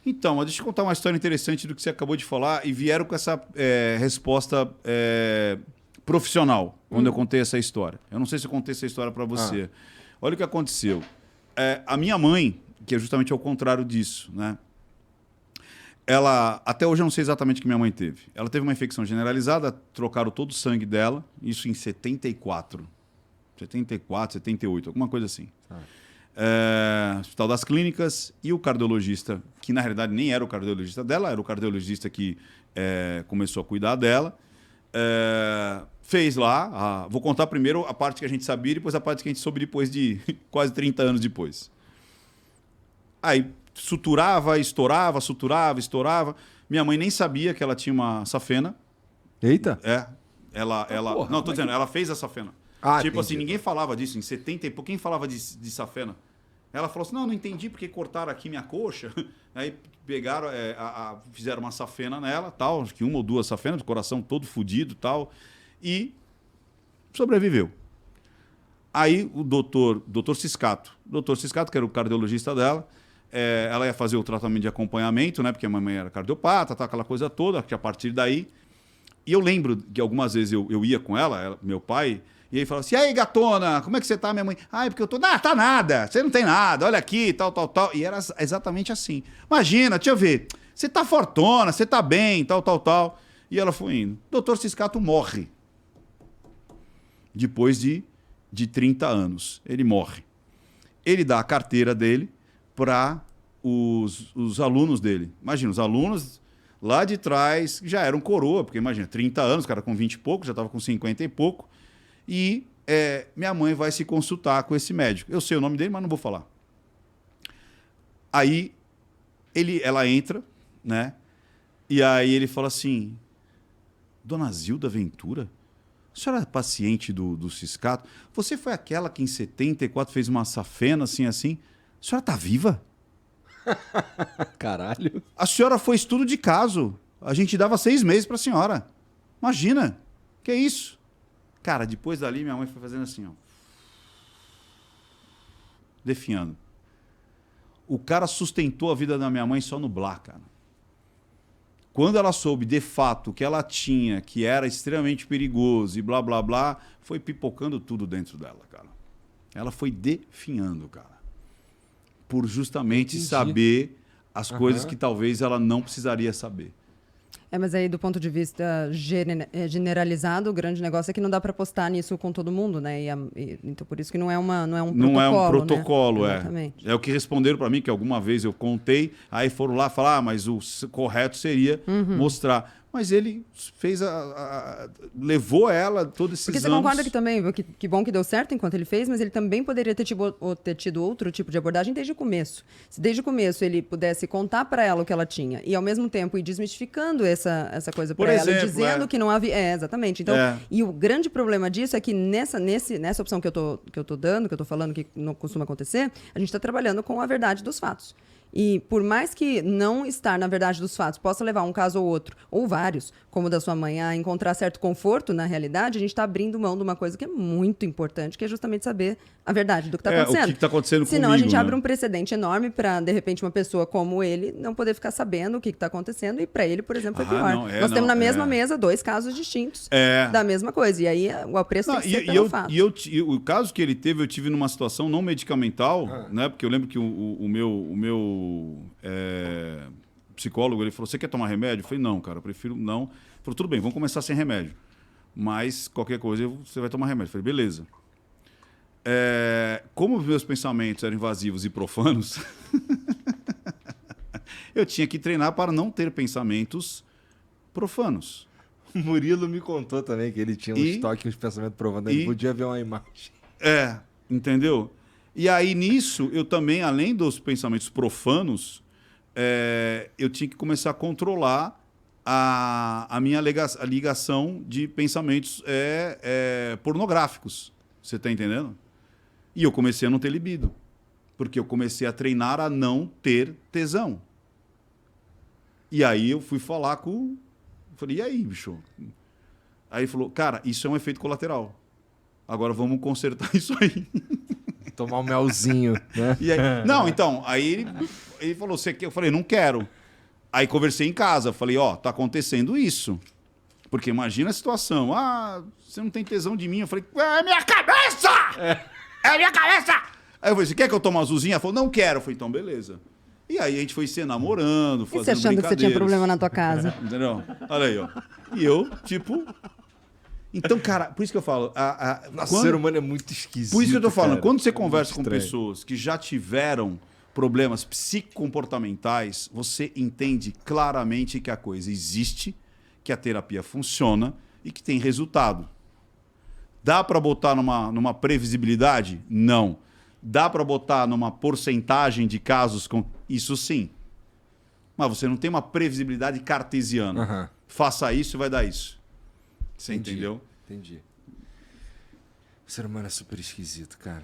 Então, mas deixa eu contar uma história interessante do que você acabou de falar e vieram com essa resposta profissional quando eu contei essa história. Eu não sei se eu contei essa história para você. Olha o que aconteceu. A minha mãe, que é justamente ao contrário disso, né? Ela, até hoje eu não sei exatamente o que minha mãe teve. Ela teve uma infecção generalizada, trocaram todo o sangue dela, isso em 74, 78, alguma coisa assim. Hospital das Clínicas, e o cardiologista, que na realidade nem era o cardiologista dela, era o cardiologista que começou a cuidar dela, fez lá, vou contar primeiro a parte que a gente sabia e depois a parte que a gente soube depois de quase 30 anos depois. Aí suturava, estourava, suturava, estourava. Minha mãe nem sabia que ela tinha uma safena. Eita! Ela porra, não, tô dizendo, ela fez a safena. Tipo entendi. assim, ninguém falava disso em 70 e pouco. Quem falava de safena? Ela falou assim, não entendi porque cortaram aqui minha coxa. Aí pegaram, fizeram uma safena nela, tal, acho que uma ou duas safenas, o coração todo fodido, tal, e sobreviveu. Aí o doutor Ciscato, que era o cardiologista dela, ela ia fazer o tratamento de acompanhamento, né, porque a mamãe era cardiopata, tal, aquela coisa toda, que a partir daí... E eu lembro que algumas vezes eu ia com ela, meu pai, e aí falava assim, e aí, gatona, como é que você tá, minha mãe? Porque eu tô... tá nada, você não tem nada, olha aqui, tal. E era exatamente assim. Imagina, deixa eu ver, você tá fortona, você tá bem, tal. E ela foi indo. Doutor Ciscato morre. Depois de 30 anos, ele morre. Ele dá a carteira dele para os alunos dele. Imagina, os alunos lá de trás já eram coroa, porque imagina, 30 anos, o cara com 20 e pouco, já estava com 50 e pouco, e minha mãe vai se consultar com esse médico. Eu sei o nome dele, mas não vou falar. Aí ela entra, né? E aí ele fala assim, Dona Zilda Ventura, a senhora é paciente do Ciscato? Você foi aquela que em 74 fez uma safena assim? A senhora tá viva? Caralho. A senhora foi estudo de caso. A gente dava 6 meses para a senhora. Imagina. Que é isso? Cara, depois dali minha mãe foi fazendo assim, ó. Definhando. O cara sustentou a vida da minha mãe só no blá, cara. Quando ela soube, de fato, que ela tinha, que era extremamente perigoso e blá, blá, blá, foi pipocando tudo dentro dela, cara. Ela foi definhando, cara. Por justamente saber as coisas que talvez ela não precisaria saber. Mas aí, do ponto de vista generalizado, o grande negócio é que não dá para postar nisso com todo mundo, né? Então, por isso que não é um protocolo. Não é um protocolo, né? Exatamente. É o que responderam para mim, que alguma vez eu contei, aí foram lá falar, mas o correto seria mostrar. Mas ele fez levou ela todos esses Porque você anos... concorda que também, que bom que deu certo enquanto ele fez, mas ele também poderia ter tido outro tipo de abordagem desde o começo. Se desde o começo ele pudesse contar para ela o que ela tinha e ao mesmo tempo ir desmistificando essa coisa para ela, e dizendo que não havia... exatamente. Então, e o grande problema disso é que nessa opção que eu tô dando, que eu tô falando que não costuma acontecer, a gente está trabalhando com a verdade dos fatos. E por mais que não estar na verdade dos fatos possa levar um caso ou outro, ou vários, como o da sua mãe, a encontrar certo conforto na realidade, a gente está abrindo mão de uma coisa que é muito importante, que é justamente saber a verdade do que está acontecendo. O que está acontecendo comigo. Senão a gente abre um precedente enorme para, de repente, uma pessoa como ele não poder ficar sabendo o que está acontecendo, e para ele, por exemplo, foi pior. Nós temos na mesma mesa 2 casos distintos da mesma coisa, e aí o preço tem que ser pelo fato. E o caso que ele teve, eu tive numa situação não medicamental, né? Porque eu lembro que o meu psicólogo, ele falou, você quer tomar remédio? Eu falei, não, cara, eu prefiro não. Ele falou, tudo bem, vamos começar sem remédio. Mas qualquer coisa você vai tomar remédio. Eu falei, beleza. Como os meus pensamentos eram invasivos e profanos, eu tinha que treinar para não ter pensamentos profanos. O Murilo me contou também que ele tinha um estoque, uns pensamentos profanos. Ele podia ver uma imagem. Entendeu? E aí, nisso, eu também, além dos pensamentos profanos, eu tinha que começar a controlar a minha ligação de pensamentos pornográficos. Você está entendendo? E eu comecei a não ter libido. Porque eu comecei a treinar a não ter tesão. E aí eu fui falar com... Falei, e aí, bicho? Aí ele falou, cara, isso é um efeito colateral. Agora vamos consertar isso aí. Tomar um melzinho, né? E aí, não, então, aí ele falou, você quer? Eu falei, não quero. Aí conversei em casa, falei, ó, tá acontecendo isso. Porque imagina a situação. Ah, você não tem tesão de mim. Eu falei, é minha cabeça! É minha cabeça! Aí eu falei, você quer que eu tome uma azulzinha? Ela falou, não quero. Eu falei, então beleza. E aí a gente foi se namorando, fazendo E você achando que você tinha problema na tua casa? Entendeu? Olha aí, ó. E eu, tipo... Então, cara, por isso que eu falo... Nosso ser humano é muito esquisito. Por isso que eu tô falando, cara. quando você conversa com estranho. pessoas que já tiveram problemas psicocomportamentais, você entende claramente que a coisa existe, que a terapia funciona e que tem resultado. Dá para botar numa previsibilidade? Não. Dá para botar numa porcentagem de casos com... Isso sim. Mas você não tem uma previsibilidade cartesiana. Uhum. Faça isso e vai dar isso. Você entendeu? Entendi. O ser humano é super esquisito, cara.